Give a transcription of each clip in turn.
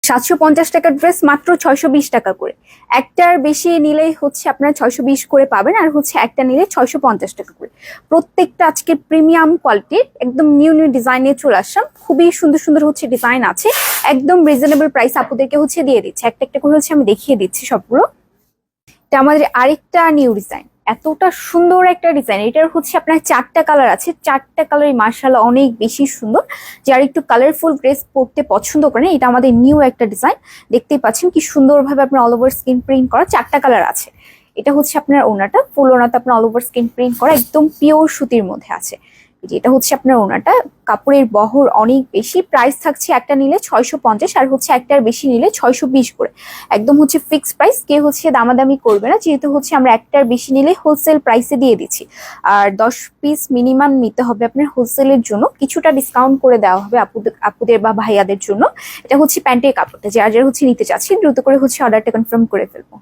750 টাকার ড্রেস মাত্র 620 টাকা করে। একটার বেশি নিলেই হচ্ছে আপনারা 620 করে পাবেন, আর হচ্ছে একটা নিলে 650 টাকা করে। প্রত্যেকটা আজকে প্রিমিয়াম কোয়ালিটির একদম নিউ নিউ ডিজাইনে চলে আসলাম। খুবই সুন্দর সুন্দর হচ্ছে ডিজাইন আছে, একদম রিজনেবল প্রাইস আপুদেরকে হচ্ছে দিয়ে দিচ্ছে। একটা একটা করে হচ্ছে আমি দেখিয়ে দিচ্ছি সবগুলো। এটা আমাদের আরেকটা নিউ ডিজাইন, এতটা সুন্দর একটা ডিজাইন। এটার হচ্ছে আপনার 4টা কালার আছে, 4টা কালারই মার্শাল্লাহ অনেক বেশি সুন্দর। যারা একটু কালারফুল ড্রেস পরতে পছন্দ করেন, এটা আমাদের নিউ একটা ডিজাইন। দেখতেই পাচ্ছেন কি সুন্দরভাবে আপনার অল ওভার স্কিন প্রিন্ট করা, 4টা কালার আছে। এটা হচ্ছে আপনার ওনাটা, ফুল ওনাটা আপনার অল ওভার স্কিন প্রিন্ট করা, একদম পিওর সুতির মধ্যে আছে। এটা হচ্ছে আপনার ওনাটা, কাপড়ের বহর অনেক বেশি। প্রাইস থাকছে একটা নিলে 650, আর হচ্ছে একটার বেশি নিলে 620 করে। একদম হচ্ছে ফিক্সড প্রাইস, কে হচ্ছে দামাদামি করবে না, যেহেতু হচ্ছে আমরা একটার বেশি নিলে হোলসেল প্রাইসে দিয়ে দিচ্ছি। আর 10 পিস মিনিমাম নিতে হবে আপনার হোলসেলের জন্য, কিছুটা ডিসকাউন্ট করে দেওয়া হবে আপুদের বা ভাইয়াদের জন্য। এটা হচ্ছে প্যান্টের কাপড়টা, যারা যারা হচ্ছে নিতে চাচ্ছি দ্রুত করে হচ্ছে অর্ডারটা কনফার্ম করে ফেলবো।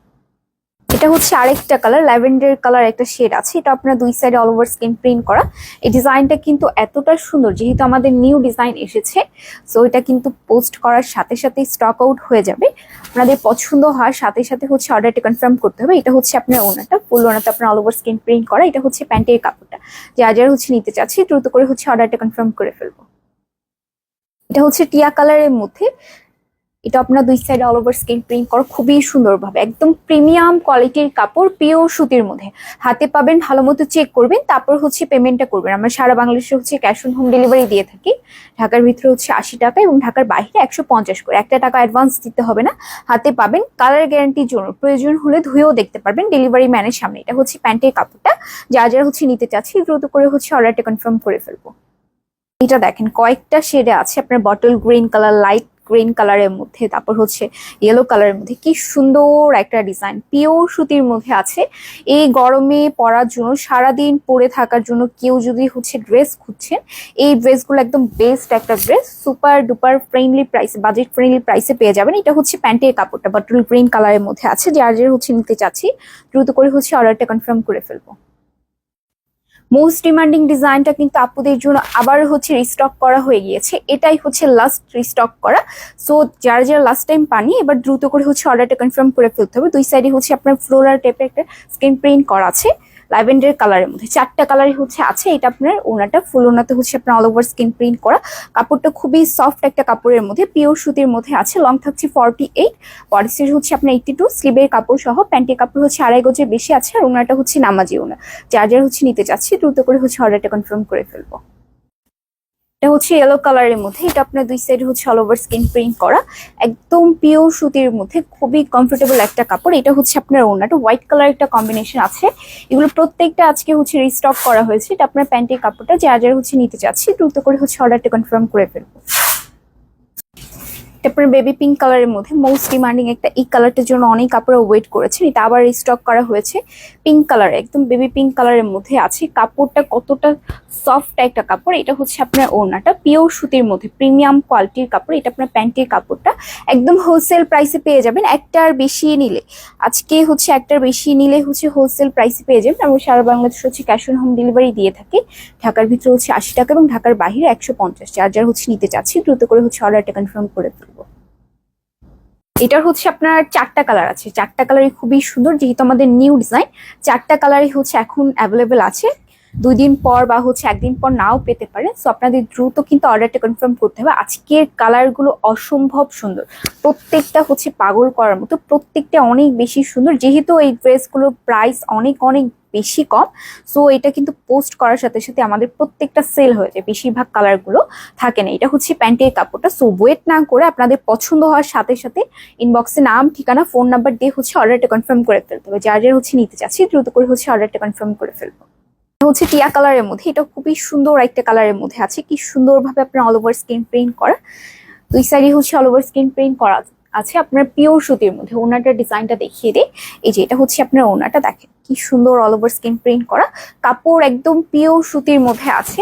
এটা হচ্ছে আরেকটা কালার, ল্যাভেন্ডার কালার একটা শেড আছে। এটা আপনার দুই সাইডে অল ওভার স্কিন প্রিন্ট করা। এই ডিজাইনটা কিন্তু এতটা সুন্দর, যেহেতু আমাদের নিউ ডিজাইন এসেছে, সো এটা কিন্তু পোস্ট করার সাথে সাথে স্টক আউট হয়ে যাবে। আপনাদের পছন্দ হওয়ার সাথে সাথে হচ্ছে অর্ডারটা কনফার্ম করতে হবে। এটা হচ্ছে আপনার ওনাটা, ফুল ওনাটা আপনার অল ওভার স্কিন প্রিন্ট করা। এটা হচ্ছে প্যান্টের কাপড়টা, যারা যারা হচ্ছে নিতে চাচ্ছি দ্রুত করে হচ্ছে অর্ডারটা কনফার্ম করে ফেলবো। এটা হচ্ছে টিয়া কালারের মধ্যে, এটা আপনার দুই সাইডে অল ওভার স্কিন প্রিন্ট করা, খুবই সুন্দরভাবে একদম প্রিমিয়াম কোয়ালিটির কাপড়, পিওর সুতির মধ্যে। হাতে পাবেন, ভালো মতো চেক করবেন, তারপর হচ্ছে পেমেন্টটা করবেন। আমরা সারা বাংলাদেশে হচ্ছে ক্যাশ অন হোম ডেলিভারি দিয়ে থাকি। ঢাকার ভিতরে হচ্ছে 80 টাকা এবং ঢাকার বাইরে 150 করে। একটা টাকা অ্যাডভান্স দিতে হবে না, হাতে পাবেন। কালার গ্যারান্টির জন্য প্রয়োজন হলে ধুয়েও দেখতে পারবেন ডেলিভারি ম্যানের সামনে। এটা হচ্ছে প্যান্টের কাপড়টা, যারা যারা হচ্ছে নিতে চাচ্ছি দ্রুত করে হচ্ছে অর্ডারটা কনফার্ম করে ফেলবো। এটা দেখেন কয়েকটা শেডে আছে, আপনার bottle green colour, light green কালারের মধ্যে, তারপর হচ্ছে ইয়েলো কালারের মধ্যে। কি সুন্দর একটা ডিজাইন, পিওর সুতির মধ্যে আছে। এই গরমে পরার জন্য, সারাদিন পরে থাকার জন্য কেউ যদি হচ্ছে ড্রেস খুঁজছেন, এই ড্রেসগুলো একদম বেস্ট একটা dress. Super duper friendly price, budget friendly প্রাইসে পেয়ে যাবেন। এটা হচ্ছে প্যান্টের কাপড়টা বটল গ্রিন কালারের মধ্যে আছে। যার যার হচ্ছে নিতে চাচ্ছি দ্রুত করে হচ্ছে অর্ডারটা কনফার্ম করে ফেলবো। মোস্ট ডিমান্ডিং ডিজাইনটা কিন্তু আপুদের জন্য আবার হচ্ছে রিস্টক করা হয়ে গিয়েছে। এটাই হচ্ছে লাস্ট রিস্টক করা। সো যারা যারা লাস্ট টাইম পানি, এবার দ্রুত করে হচ্ছে অর্ডারটা কনফার্ম করে ফেলতে হবে। দুই সাইডে হচ্ছে আপনার ফ্লোরাল টাইপের একটা স্ক্রিন প্রিন্ট করা আছে, ল্যাভেন্ডার কালারের মধ্যে। 4টা কালারই হচ্ছে আছে। এটা আপনার ওনাটা, ফুল ওনাতে হচ্ছে আপনার অল ওভার স্কিন প্রিন্ট করা। কাপড়টা খুবই সফট একটা কাপড়ের মধ্যে, পিওর সুতির মধ্যে আছে। লং থাকছে 48, বডি সাইজ হচ্ছে আপনার 82, স্লিভের কাপড় সহ। প্যান্টের কাপড় হচ্ছে 2.5 গজের বেশি আছে, আর ওনাটা হচ্ছে নামাজি ওনা। যার যার হচ্ছে নিতে চাচ্ছি দ্রুত করে হচ্ছে অর্ডারটা কনফার্ম করে ফেলবো। এটা হচ্ছে ইয়েলো কালারের মধ্যে, এটা আপনার দুই সাইড হচ্ছে অল ওভার স্কিন প্রিন্ট করা, একদম পিওর সুতির মধ্যে, খুবই কমফোর্টেবল একটা কাপড়। এটা হচ্ছে আপনার ওনাটা, হোয়াইট কালার একটা কম্বিনেশন আছে। এগুলো প্রত্যেকটা আজকে হচ্ছে রিস্টক করা হয়েছে। এটা আপনার প্যান্টের কাপড়টা, যার যার হচ্ছে নিতে চাচ্ছি দ্রুত করে হচ্ছে অর্ডারটা কনফার্ম করে ফেলবো। তারপরে বেবি পিঙ্ক কালারের মধ্যে, মোস্ট ডিমান্ডিং একটা, এই কালারটার জন্য অনেক কাপড় ওয়েট করেছেন। এটা আবার রিস্টক করা হয়েছে পিঙ্ক কালার, একদম বেবি পিঙ্ক কালারের মধ্যে আছে। কাপড়টা কতটা সফট একটা কাপড়। এটা হচ্ছে আপনার ওড়নাটা, পিওর সুতির মধ্যে প্রিমিয়াম কোয়ালিটির কাপড়। এটা আপনার প্যান্টের কাপড়টা, একদম হোলসেল প্রাইসে পেয়ে যাবেন। একটার বেশি নিলে, আজকে হচ্ছে একটার বেশি নিলে হচ্ছে হোলসেল প্রাইসে পেয়ে যাবেন। আমরা সারা বাংলাদেশ হচ্ছে ক্যাশ অন হোম ডেলিভারি দিয়ে থাকি। ঢাকার ভিতরে হচ্ছে 80 টাকা এবং ঢাকার বাইরে 150। যার যার হচ্ছে নিতে চাচ্ছি দ্রুত করে হচ্ছে অর্ডারটা কনফার্ম করে ফেলবো। এটার হচ্ছে আপনার 4টা কালার আছে, 4টা কালারই খুবই সুন্দর। যেহেতু আমাদের নিউ ডিজাইন, 4টা কালারই হচ্ছে এখন অ্যাভেলেবেল আছে। 2 দিন পর বা হচ্ছে 1 দিন পর নাও পেতে পারেন। সো আপনাদের দ্রুত কিন্তু অর্ডারটা কনফার্ম করতে হবে। আজকের কালারগুলো অসম্ভব সুন্দর, প্রত্যেকটা হচ্ছে পাগল করার মতো, প্রত্যেকটা অনেক বেশি সুন্দর। যেহেতু এই ড্রেসগুলোর প্রাইস অনেক অনেক বেশি কম, সো এটা কিন্তু পোস্ট করার সাথে সাথে আমাদের প্রত্যেকটা সেল হয়ে যায়, বেশিরভাগ কালারগুলো থাকে না। এটা হচ্ছে প্যান্টের কাপড়টা। সো ওয়েট না করে আপনাদের পছন্দ হওয়ার সাথে সাথে ইনবক্সে নাম, ঠিকানা, ফোন নাম্বার দিয়ে হচ্ছে অর্ডারটা কনফার্ম করে ফেলতে হবে। যার যার হচ্ছে নিতে চাচ্ছি দ্রুত করে হচ্ছে অর্ডারটা কনফার্ম করে ফেলবো। হচ্ছে টিয়া কালারের মধ্যে, এটা খুবই সুন্দর একটা কালারের মধ্যে আছে। কি সুন্দরভাবে আপনার অল ওভার স্কিন প্রিন্ট করা, দুই সাইডে হচ্ছে অল ওভার স্কিন প্রিন্ট করা আছে আপনার পিওর সুতির মধ্যে। ওনাটার ডিজাইনটা দেখিয়ে দিই। এই যে এটা হচ্ছে আপনার ওনাটা, দেখেন কি সুন্দর অল ওভার স্কিন প্রিন্ট করা। কাপড় একদম পিওর সুতির মধ্যে আছে,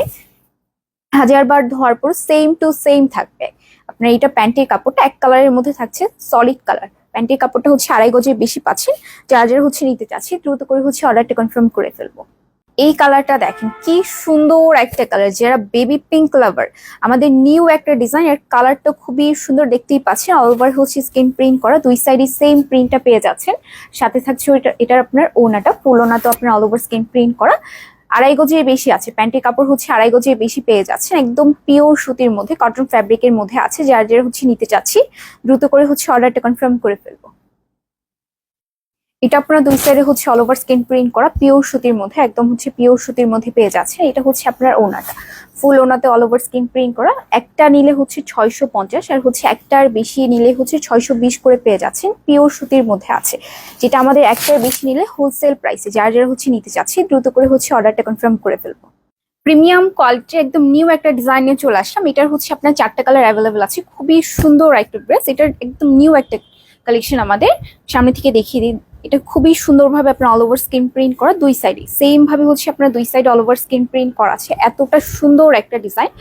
1000 বার ধোয়ার পর সেম টু সেম থাকবে। আপনার এটা প্যান্টের কাপড়টা এক কালারের মধ্যে থাকছে, সলিড কালার। প্যান্টের কাপড়টা হচ্ছে 2.5 গজের বেশি পাচ্ছেন। যার যার হচ্ছে নিতে চাচ্ছি দ্রুত করে হচ্ছে অর্ডারটা কনফার্ম করে ফেলবো। এই কালারটা দেখেন কি সুন্দর একটা কালার, যারা বেবি পিঙ্ক লাভার, আমাদের নিউ একটা ডিজাইন। এর কালারটা খুবই সুন্দর, দেখতেই পাচ্ছেন অল ওভার হচ্ছে স্ক্রিন প্রিন্ট করা, দুই সাইডে সেম প্রিন্টটা পেয়ে যাচ্ছেন। সাথে থাকছে এটার আপনার ওনাটা, ফুল ওনা তো আপনার অল ওভার স্ক্রিন প্রিন্ট করা। 2.5 গজের বেশি আছে, প্যান্টের কাপড় হচ্ছে 2.5 গজের বেশি পেয়ে যাচ্ছেন, একদম পিওর সুতির মধ্যে, কটন ফ্যাব্রিকের মধ্যে আছে। যার যারা হচ্ছে নিতে চাচ্ছি দ্রুত করে হচ্ছে অর্ডারটা কনফার্ম করে ফেলবো। এটা আপনার দুই সাইডে হচ্ছে অল ওভার স্কিন প্রিন্ট করা, পিওর সুতির মধ্যে, একদম হচ্ছে পিওর সুতির মধ্যে পেয়ে যাচ্ছে। এটা হচ্ছে আপনার ওনাটা, ফুল ওনাতে অল ওভার স্কিন প্রিন্ট করা। একটা নিলে হচ্ছে 650, আর হচ্ছে একটার বেশি নিলে হচ্ছে 620 করে পেয়ে যাচ্ছেন, পিওর সুতির মধ্যে আছে। যেটা আমাদের একটার বেশি নিলে হোলসেল প্রাইসে, যারা যারা হচ্ছে নিতে চাচ্ছি দ্রুত করে হচ্ছে অর্ডারটা কনফার্ম করে ফেলবো। প্রিমিয়াম কোয়ালিটি একদম নিউ একটা ডিজাইন নিয়ে চলে আসলাম। এটার হচ্ছে আপনার 4টা কালার অ্যাভেলেবেল আছে, খুবই সুন্দর একটা ড্রেস। এটার একদম নিউ একটা কালেকশন, আমাদের সামনে থেকে দেখিয়ে দিই। এটা খুবই সুন্দরভাবে আপনার অল ওভার স্ক্রিন প্রিন্ট করা, দুই সাইডে সেম ভাবে হচ্ছে আপনার দুই side all over screen print করা আছে। এতটা সুন্দর একটা ডিজাইন।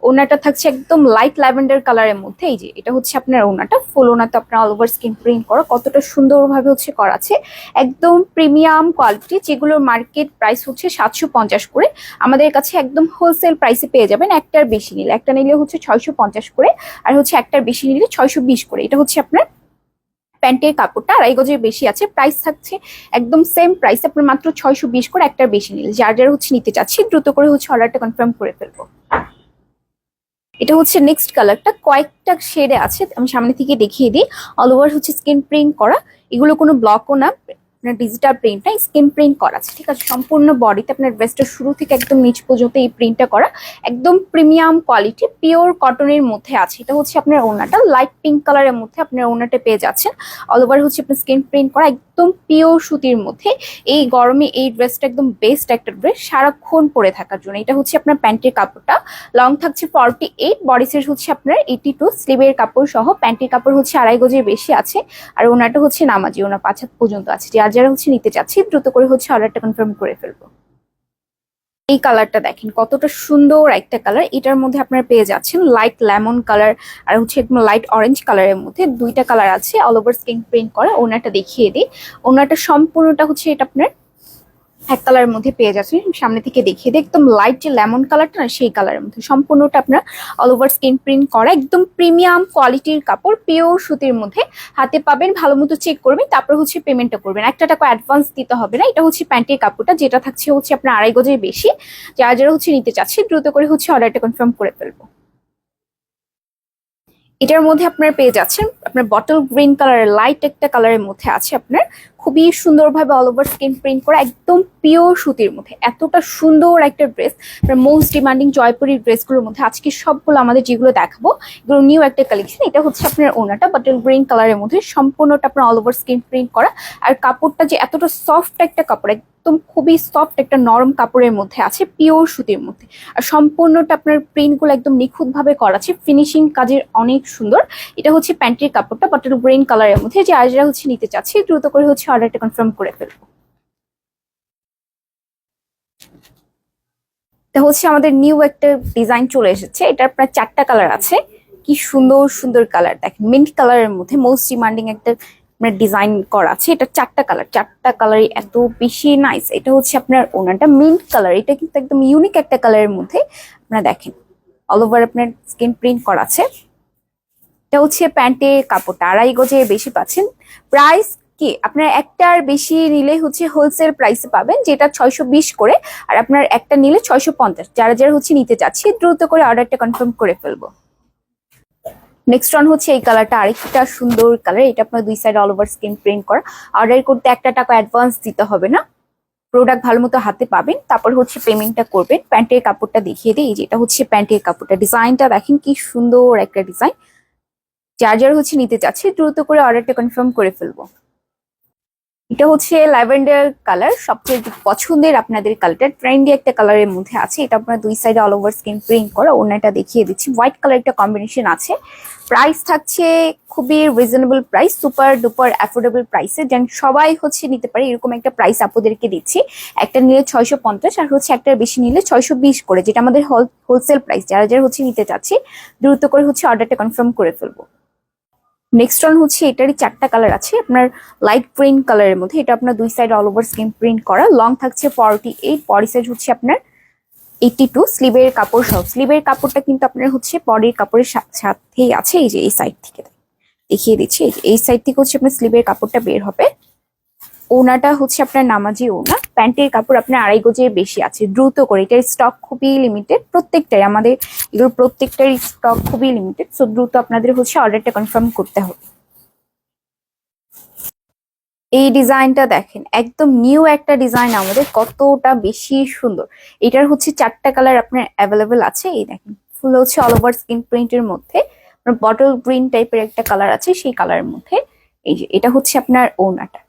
ওনাটা থাকছে একদম লাইট ল্যাভেন্ডার কালারের মধ্যে। এই যে এটা হচ্ছে আপনার ওনাটা, ফুল ওনাতে আপনার অল ওভার স্ক্রিন প্রিন্ট করা, কতটা সুন্দরভাবে হচ্ছে করা আছে। একদম প্রিমিয়াম কোয়ালিটি, যেগুলোর মার্কেট প্রাইস হচ্ছে 750 করে, আমাদের কাছে একদম হোলসেল প্রাইসে পেয়ে যাবেন। একটার বেশি নিলে, একটা নিলে হচ্ছে 650 করে, আর হচ্ছে একটার বেশি নিলে 620 করে। এটা হচ্ছে আপনার প্যান্টের কাপড়টা, 2.5 গজের বেশি আছে, প্রাইস থাকছে একদম সেম প্রাইস, আপনার মাত্র 620 করে, একটার বেশি নিলে। যার যারা হচ্ছে নিতে চাচ্ছি দ্রুত করে হচ্ছে অর্ডারটা কনফার্ম করে ফেলবো। এটা হচ্ছে নেক্সট কালারটা, কয়েকটা শেডে আছে, আমি সামনে থেকে দেখিয়ে দিই। অল ওভার হচ্ছে স্কিন প্রিন্ট করা, এগুলো কোনো ব্লকও না, আপনার ডিজিটাল প্রিন্টটা স্কিন প্রিন্ট করা আছে, ঠিক আছে। সম্পূর্ণ বডিতে আপনার ড্রেসটা শুরু থেকে একদম নিচ পর্যন্ত এই প্রিন্টটা করা, একদম প্রিমিয়াম কোয়ালিটি, পিওর কটনের মধ্যে আছে। এটা হচ্ছে আপনার ওনাটা, লাইট পিঙ্ক কালারের মধ্যে আপনার ওনাটা পেয়ে যাচ্ছেন। অল ওভার হচ্ছে আপনার স্কিন প্রিন্ট করা, একদম পিওর সুতির মধ্যে। এই গরমে এই ড্রেসটা একদম বেস্ট একটা ড্রেস সারাক্ষণ পরে থাকার জন্য। এটা হচ্ছে আপনার প্যান্টের কাপড়টা, লং থাকছে 48, বডি সাইজ হচ্ছে আপনার 82, স্লিভের কাপড় সহ। প্যান্টের কাপড় হচ্ছে 2.5 গজের বেশি আছে, আর ওনাটা হচ্ছে নামাজি ওনা, 5 হাত পর্যন্ত আছে। যার যারা হচ্ছে নিতে চাচ্ছি দ্রুত করে হচ্ছে অর্ডারটা কনফার্ম করে ফেলবো। এই কালারটা দেখেন কতটা সুন্দর একটা কালার, এটার মধ্যে আপনারা পেয়ে যাচ্ছেন লাইট লেমন কালার, আর হচ্ছে একদম লাইট অরেঞ্জ কালারের মধ্যে, দুইটা কালার আছে। অল ওভার স্কিন প্রিন্ট করা, ওনাটা দেখিয়ে দিই। ওনাটা সম্পূর্ণটা হচ্ছে এটা আপনার এক কালারের মধ্যে পেয়ে যাচ্ছেন, সামনে থেকে দেখিয়ে দিই। একদম লাইট যে লেমন কালারটা না, সেই কালারের মধ্যে সম্পূর্ণটা আপনার অল ওভার স্কিন প্রিন্ট করা, একদম প্রিমিয়াম কোয়ালিটির কাপড়, পিওর সুতির মধ্যে। হাতে পাবেন, ভালো মতো চেক করবেন, তারপর হচ্ছে পেমেন্টটা করবেন, একটা টাকা অ্যাডভান্স দিতে হবে না। এটা হচ্ছে প্যান্টের কাপড়টা, যেটা থাকছে হচ্ছে আপনার 2.5 গজের বেশি। যারা যারা হচ্ছে নিতে চাচ্ছি দ্রুত করে হচ্ছে অর্ডারটা কনফার্ম করে ফেলবো। এটার মধ্যে আপনার পেয়ে যাচ্ছেন আপনার বটল গ্রিন কালারের লাইট একটা কালারের মধ্যে আছে আপনার, খুবই সুন্দরভাবে অল ওভার স্কিন প্রিন্ট করা, একদম পিওর সুতির মধ্যে। এতটা সুন্দর একটা ড্রেস, মোস্ট ডিমান্ডিং জয়পুরের ড্রেসগুলোর মধ্যে আজকে সবগুলো আমাদের যেগুলো দেখাবো এগুলো নিউ একটা কালেকশন। এটা হচ্ছে আপনার ওনাটা, বটল গ্রিন কালারের মধ্যে, সম্পূর্ণটা আপনার অল ওভার স্কিন প্রিন্ট করা। আর কাপড়টা যে এতটা সফট একটা কাপড়, একদম খুবই সফট একটা নরম কাপড়ের মধ্যে আছে, পিওর সুতির মধ্যে। আর সম্পূর্ণটা আপনার প্রিন্টগুলো একদম নিখুঁত ভাবে করা আছে, ফিনিশিং কাজের অনেক সুন্দর। এটা হচ্ছে প্যান্টের কাপড়টা, বটল গ্রিন কালারের মধ্যে। যে আর যারা হচ্ছে নিতে চাচ্ছি দ্রুত করে হচ্ছে অর্ডারটা কনফার্ম করে ফেলবো। এটা হচ্ছে আমাদের নিউ একটা ডিজাইন চলে এসেছে, এটার প্রায় 4টা কালার আছে, কি সুন্দর সুন্দর কালার দেখেন, মিন্ট কালারের মধ্যে মোস্ট ডিমান্ডিং একটা ডিজাইন করা আছে। এটা 4টা কালার, 4টা কালারই এত বেশি নাইস। এটা হচ্ছে আপনার ওনাটা মিন্ট কালার, এটা কিন্তু একদম ইউনিক একটা কালারের মধ্যে। আপনারা দেখেন অল ওভার আপনার স্কিন প্রিন্ট করা আছে। এটা হচ্ছে প্যান্টের কাপড়টা, 2.5 গজে বেশি পাচ্ছেন। প্রাইস কি আপনার একটার বেশি নিলে হচ্ছে হোলসেল প্রাইসে পাবেন, যেটা 620 করে, আর আপনার একটা নিলে 650। যারা যারা হচ্ছে নিতে চাচ্ছি দ্রুত করে অর্ডারটা কনফার্ম করে ফেলবো। নেক্সট ওয়ান হচ্ছে এই কালারটা, আরেকটা সুন্দর কালার। এটা আপনার দুই side all over skin print করা। অর্ডার করতে একটা টাকা অ্যাডভান্স দিতে হবে না, প্রোডাক্ট ভালো মতো হাতে পাবেন, তারপর হচ্ছে পেমেন্টটা করবেন। প্যান্টের কাপড়টা দেখিয়ে দিই, যেটা হচ্ছে প্যান্টের কাপড়টা, ডিজাইনটা দেখেন কি সুন্দর একটা ডিজাইন। যার যার হচ্ছে নিতে চাচ্ছি দ্রুত করে অর্ডারটা কনফার্ম করে ফেলবো। এটা হচ্ছে ল্যাভেন্ডার কালার, সবচেয়ে পছন্দের আপনাদের কালারটা, ট্রেন্ডি একটা কালারের মধ্যে আছে। এটা আপনার দুই সাইডে অল ওভার স্কিন প্রিন্ট করা, ওনাটা দেখিয়ে দিচ্ছি। হোয়াইট কালার একটা কম্বিনেশন আছে। প্রাইস থাকছে খুবই reasonable price, super duper affordable প্রাইসে, যেন সবাই হচ্ছে নিতে পারে এরকম একটা প্রাইস আপনাদেরকে দিচ্ছি। একটা নিলে 650, আর হচ্ছে একটার বেশি নিলে 620 করে, যেটা আমাদের হোলসেল প্রাইস। যারা যারা হচ্ছে নিতে চাচ্ছি দ্রুত করে হচ্ছে অর্ডারটা কনফার্ম করে ফেলবো। নেক্সট ওয়ান হচ্ছে এটারই 4টা কালার আছে আপনার লাইট গ্রিন কালারের মধ্যে। এটা আপনার দুই side all over skin print করা, লং থাকছে 48, বডি সাইজ হচ্ছে আপনার 82, স্লিভের কাপড় সহ। স্লিভের কাপড়টা কিন্তু আপনার হচ্ছে বডির কাপড়ের সাথেই আছে। এই যে এই সাইড থেকে দেখিয়ে দিচ্ছি, এই সাইড থেকে হচ্ছে আপনার স্লিভের কাপড়টা বের হবে। ওনাটা হচ্ছে আপনার নামাজি ওনা। প্যান্টের কাপড় আপনার 2.5 গজের বেশি আছে। দ্রুত করে, এটার স্টক খুবই লিমিটেড, প্রত্যেকটাই আমাদের এগুলো প্রত্যেকটার স্টক খুবই লিমিটেড। সো দ্রুত আপনাদের হচ্ছে অর্ডারটা কনফার্ম করতে হবে। এই ডিজাইনটা দেখেন, একদম নিউ একটা ডিজাইন, আমাদের কতটা বেশি সুন্দর। এটার হচ্ছে 4টা কালার আপনার অ্যাভেলেবেল আছে। এই দেখেন ফুল হচ্ছে অল ওভার স্কিন প্রিন্টের মধ্যে, বটল গ্রিন টাইপের একটা কালার আছে সেই কালারের মধ্যে। এই যে এটা হচ্ছে আপনার ওনাটা,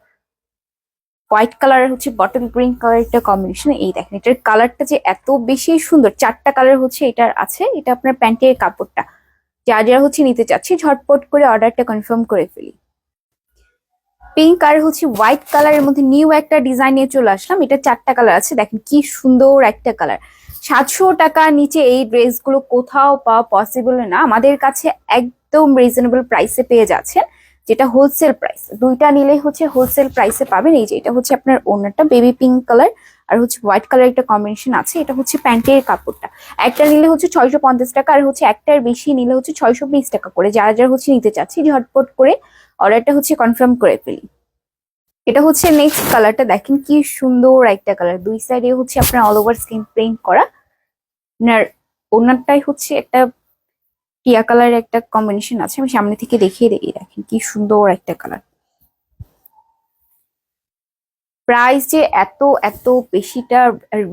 হোয়াইট কালারের হচ্ছে বটল গ্রিন কালার একটা কম্বিনেশন। এই দেখেন এটার কালারটা যে এত বেশি সুন্দর, 4টা কালার হচ্ছে এটার আছে। এটা আপনার প্যান্টের কাপড়টা, যারা হচ্ছে নিতে চাচ্ছি ঝটপট করে অর্ডারটা কনফার্ম করে ফেলি। পিঙ্ক আর হচ্ছে হোয়াইট কালারের মধ্যে নিউ একটা ডিজাইন নিয়ে চলে আসলাম। এটা 4টা কালার আছে, দেখেন কি সুন্দর একটা কালার। 700 টাকার নিচে এই ড্রেসগুলো কোথাও পাওয়া পসিবল না, আমাদের কাছে একদম রিজনেবল প্রাইসে পেয়ে যাচ্ছেন, যেটা হোলসেল প্রাইস। দুইটা নিলেই হচ্ছে হোলসেল প্রাইসে পাবেন। এই যে এটা হচ্ছে আপনার ওনারটা বেবি পিঙ্ক কালার আর হচ্ছে হোয়াইট কালার একটা কম্বিনেশন আছে। এটা হচ্ছে প্যান্টের কাপড়টা, একটা নিলে হচ্ছে 650 টাকা আর হচ্ছে একটার বেশি নিলে হচ্ছে 620 টাকা করে। যারা হচ্ছে নিতে চাচ্ছি ঝটপট করে অর্ডারটা হচ্ছে কনফার্ম করে ফেলি। এটা হচ্ছে নেক্সট কালারটা, দেখেন কি সুন্দর একটা কালার। দুই সাইডে হচ্ছে আপনার অল ওভার স্কিন প্রিন্ট করা। আপনার ওনারটাই হচ্ছে একটা টিয়া কালারের একটা কম্বিনেশন আছে, আমি সামনে থেকে দেখিয়ে দিই। দেখেন কি সুন্দর একটা কালার। প্রাইস যে এত এত বেশিটা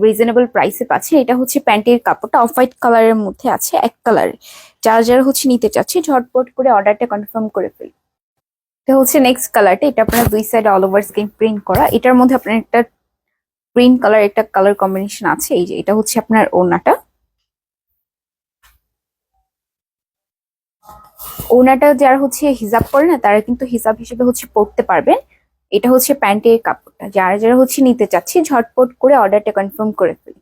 রিজনেবল প্রাইসে পাচ্ছে। এটা হচ্ছে প্যান্টের কাপড়টা অফ হোয়াইট কালারের মধ্যে আছে, এক কালারে। যারা হচ্ছে নিতে চাচ্ছে ঝটপট করে অর্ডারটা কনফার্ম করে ফেলি। এটা হচ্ছে নেক্সট কালারটা, এটা আপনার দুই side all over skin print করা। এটার মধ্যে আপনার একটা গ্রিন কালার একটা কালার কম্বিনেশন আছে। এই যে এটা হচ্ছে আপনার ওড়নাটা, ওড়নাটা যারা হচ্ছে হিজাব করে না তারা কিন্তু হিজাব হিসেবে হচ্ছে পরতে পারবেন। এটা হচ্ছে প্যান্টের কাপড়টা, যারা হচ্ছে নিতে চাচ্ছি ঝটপট করে অর্ডারটা কনফার্ম করে ফেলি।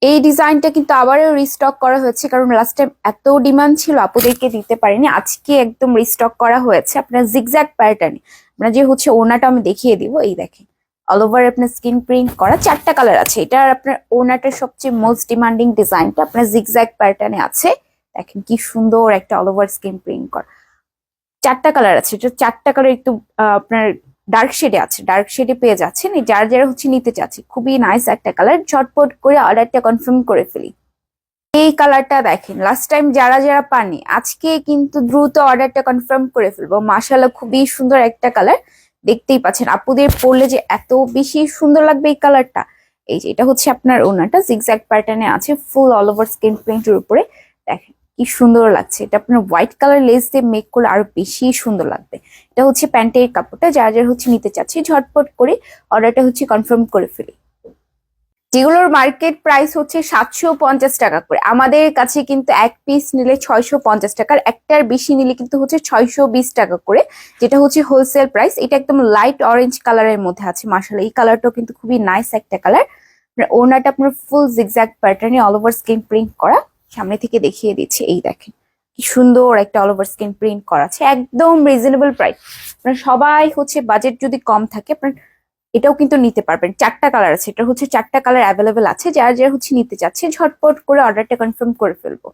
এই ডিজাইনটা কিন্তু আবারও রিস্টক করা হয়েছে, কারণ লাস্ট টাইম এত ডিমান্ড ছিল আপুদেরকে দিতে পারিনি, আজকে একদম রিস্টক করা হয়েছে আপনার জিগজ্যাগ প্যাটার্নে। আপনার যে হচ্ছে ওড়নাটা আমি দেখিয়ে দিব, এই দেখেন অল ওভার আপনার স্কিন প্রিন্ট করা। 4টা কালার আছে। এটা আপনার ওড়নাটার সবচেয়ে মোস্ট ডিমান্ডিং ডিজাইনটা আপনার জিগজ্যাগ প্যাটার্নে আছে। দেখেন কি সুন্দর একটা অল ওভার স্কিন প্রিন্ট করা। 4টা কালার আছে, এটা 4টা কালার একটু আপনার ডার্ক শেডে আছে, ডার্ক শেডে পেয়ে যাচ্ছেন। যারা হচ্ছে নিতে চাচ্ছে, খুবই নাইস একটা কালার, ঝটপট করে অর্ডারটা কনফার্ম করে ফেলি। এই কালারটা দেখেন, লাস্ট টাইম যারা পাননি আজকে কিন্তু দ্রুত অর্ডারটা কনফার্ম করে ফেলবো। মাশাআল্লাহ খুবই সুন্দর একটা কালার, দেখতেই পাচ্ছেন আপুদের পরলে যে এত বেশি সুন্দর লাগবে এই কালারটা। এই যে এটা হচ্ছে আপনার ওনাটা জিগজ্যাগ প্যাটার্নে আছে, ফুল অল ওভার স্কিন প্রিন্টের উপরে। দেখেন কি সুন্দর লাগছে। এটা আপনার হোয়াইট কালার লেস দিয়ে মেক করলে আরো বেশি সুন্দর লাগবে। এটা হচ্ছে প্যান্টের কাপড়টা, যারা হচ্ছে নিতে চাচ্ছি ঝটপট করে অর্ডারটা হচ্ছে কনফার্ম করে ফেলি। যেগুলোর মার্কেট প্রাইস হচ্ছে 750 টাকা করে, আমাদের কাছে কিন্তু এক পিস নিলে 650 টাকার, একটার বেশি নিলে কিন্তু হচ্ছে 620 টাকা করে, যেটা হচ্ছে হোলসেল প্রাইস। এটা একদম লাইট অরেঞ্জ কালারের মধ্যে আছে। মাশাআল্লাহ এই কালারটাও কিন্তু খুবই নাইস একটা কালার। ওনাটা আপনার ফুল জিগজ্যাগ প্যাটার্নে অল ওভার স্কিন প্রিন্ট করা, সামনে থেকে দেখিয়ে দিচ্ছি। এই দেখেন কি সুন্দর একটা অল ওভার স্কিন প্রিন্ট করা আছে, একদম রিজনেবল প্রাইস। আপনার সবাই হচ্ছে বাজেট যদি কম থাকে আপনার এটাও কিন্তু নিতে পারবেন। 4টা কালার আছে, এটা হচ্ছে 4টা কালার অ্যাভেলেবেল আছে। যারা হচ্ছে নিতে চাচ্ছে ঝটপট করে অর্ডারটা কনফার্ম করে ফেলবো।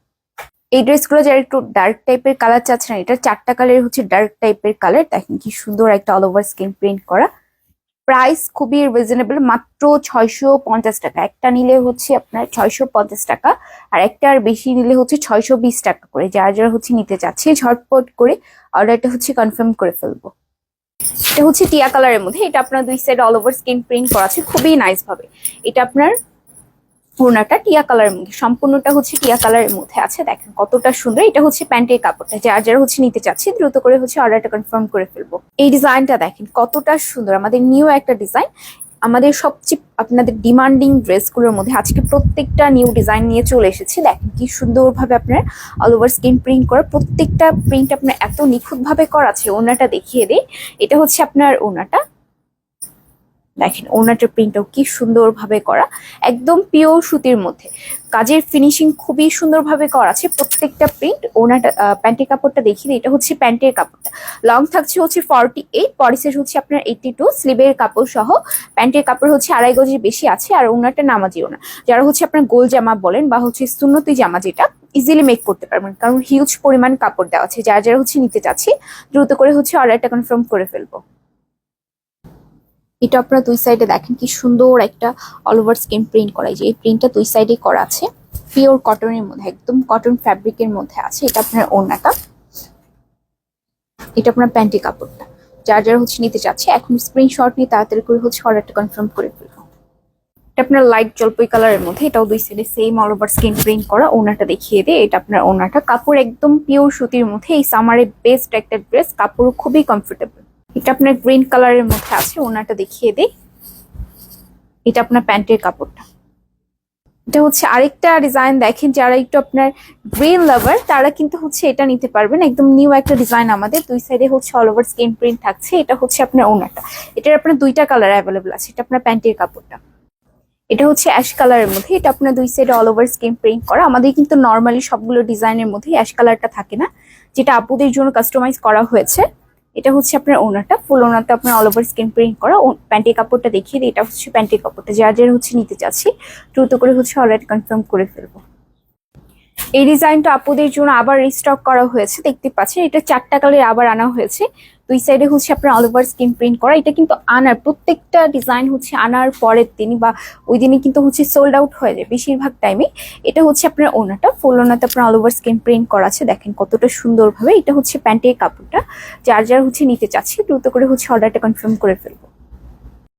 এই ড্রেসগুলো যারা একটু ডার্ক টাইপের কালার চাচ্ছেন, এটা 4টা কালার হচ্ছে ডার্ক টাইপের কালার। দেখেন কি সুন্দর একটা অল ওভার স্কিন প্রিন্ট করা। প্রাইস খুবই রিজনেবল, মাত্র 650 টাকা। একটা নিলে হচ্ছে আপনার 650 টাকা আর একটা আর বেশি নিলে হচ্ছে 620 টাকা করে। যারা হচ্ছে নিতে চাচ্ছে ঝটপট করে অর্ডারটা হচ্ছে কনফার্ম করে ফেলবো। এটা হচ্ছে টিয়া কালারের মধ্যে, এটা আপনার দুই side all over skin print করা আছে খুবই নাইস ভাবে। এটা আপনার ওড়নাটা টিয়া কালারের মধ্যে, সম্পূর্ণটা হচ্ছে টিয়া কালারের মধ্যে আছে। দেখেন কতটা সুন্দর। এটা হচ্ছে প্যান্টের কাপড়টা, যারা হচ্ছে নিতে চাচ্ছি দ্রুত করে হচ্ছে অর্ডারটা কনফার্ম করে ফেলবো। এই ডিজাইনটা দেখেন কতটা সুন্দর, আমাদের নিউ একটা ডিজাইন। আমাদের সবচেয়ে আপনাদের ডিমান্ডিং ড্রেসগুলোর মধ্যে আজকে প্রত্যেকটা নিউ ডিজাইন নিয়ে চলে এসেছি। দেখেন কি সুন্দরভাবে আপনার অল ওভার স্কিন প্রিন্ট করা, প্রত্যেকটা প্রিন্ট আপনার এত নিখুঁতভাবে করা আছে। ওড়নাটা দেখিয়ে দিই, এটা হচ্ছে আপনার ওড়নাটা, দেখেন ওড়নাটার প্রিন্টটাও কি সুন্দরভাবে করা, একদম পিওর সুতির মধ্যে। কাজের ফিনিশিং খুবই সুন্দরভাবে করা আছে প্রত্যেকটা প্রিন্ট। ওড়নাটা প্যান্টের কাপড়টা দেখিয়ে দিই, এটা হচ্ছে প্যান্টের কাপড়টা। লং থাকছে হচ্ছে 48, বডি সাইজ হচ্ছে আপনার 82, স্লিভের কাপড় সহ। প্যান্টের কাপড় হচ্ছে 2.5 গজের বেশি আছে, আর ওড়নাটা নামাজি ওড়না। যারা হচ্ছে আপনার গোল জামা বলেন বা হচ্ছে সুন্নতি জামা, যেটা ইজিলি মেক করতে পারবেন, কারণ হিউজ পরিমাণ কাপড় দেওয়া আছে। যারা যারা হচ্ছে নিতে চাচ্ছি দ্রুত করে হচ্ছে অর্ডারটা কনফার্ম করে ফেলবো। এটা আপনারা দুই সাইডে দেখেন কি সুন্দর একটা অল ওভার স্কিন প্রিন্ট করা, এই যে এই প্রিন্টটা দুই সাইডে করা আছে, পিওর কটনের মধ্যে, একদম কটন ফ্যাব্রিকের মধ্যে আছে। এটা আপনার ওড়নাটা, এটা আপনার প্যান্টি কাপড়টা। যার যারা হচ্ছে নিতে চাচ্ছে এখন স্ক্রিনশট নিয়ে তাড়াতাড়ি করে হচ্ছে অর্ডারটা কনফার্ম করে ফেলবো। এটা আপনার লাইট জলপাই কালারের মধ্যে, এটাও দুই সাইডে same all over skin print করা। ওড়নাটা দেখিয়ে দিই, এটা আপনার ওড়নাটা। কাপড় একদম পিওর সুতির মধ্যে, এই সামারে বেস্ট একটা ড্রেস, কাপড় খুবই কমফোর্টেবল। এটা আপনার গ্রিন কালারের মধ্যে আছে, ওড়নাটা দেখিয়ে দিই। এটা আপনার প্যান্টের কাপড়টা। এটা হচ্ছে আরেকটা ডিজাইন, দেখেন যারা একটু আপনার গ্রিন লাভার তারা কিন্তু হচ্ছে এটা নিতে পারবেন, একদম নিউ একটা ডিজাইন আমাদের। দুই সাইডে হচ্ছে অল ওভার স্কিন প্রিন্ট থাকছে। এটা হচ্ছে আপনার ওড়নাটা, এটার আপনার দুইটা কালার অ্যাভেলেবল আছে। এটা আপনার প্যান্টের কাপড়টা, এটা হচ্ছে অ্যাশ কালারের মধ্যে। এটা আপনার দুই সাইডে অল ওভার স্কিন প্রিন্ট করা। আমাদের কিন্তু নর্মালি সবগুলো ডিজাইনের মধ্যে অ্যাশ কালারটা থাকে না, যেটা আপুদের জন্য কাস্টমাইজ করা হয়েছে। এটা হচ্ছে আপনার ওড়নাটা, ফুল ওড়নাটা আপনার অল ওভার স্কিন প্রিন্ট করা। প্যান্টের কাপড়টা দেখিয়ে দিই, এটা হচ্ছে প্যান্টের কাপড়টা। যার যারা হচ্ছে নিতে চাচ্ছি দ্রুত করে হচ্ছে অর্ডার কনফার্ম করে ফেলবো। এই ডিজাইনটা আপুদের জন্য আবার রিস্টক করা হয়েছে, দেখতে পাচ্ছেন। এটা 4টা কালার আবার আনা হয়েছে। দুই সাইডে হচ্ছে আপনার অল ওভার স্কিন প্রিন্ট করা। এটা কিন্তু আনার প্রত্যেকটা ডিজাইন হচ্ছে আনার পরের দিনই বা ওই দিনই কিন্তু হচ্ছে সোল্ড আউট হয়ে যায় বেশিরভাগ টাইমে। এটা হচ্ছে আপনার ওড়নাটা, ফুল ওড়নাতে আপনার অল ওভার স্কিন প্রিন্ট করা আছে, দেখেন কতটা সুন্দরভাবে। এটা হচ্ছে প্যান্টের কাপড়টা। যার যার হচ্ছে নিতে চাচ্ছি দ্রুত করে হচ্ছে অর্ডারটা কনফার্ম করে ফেলবো।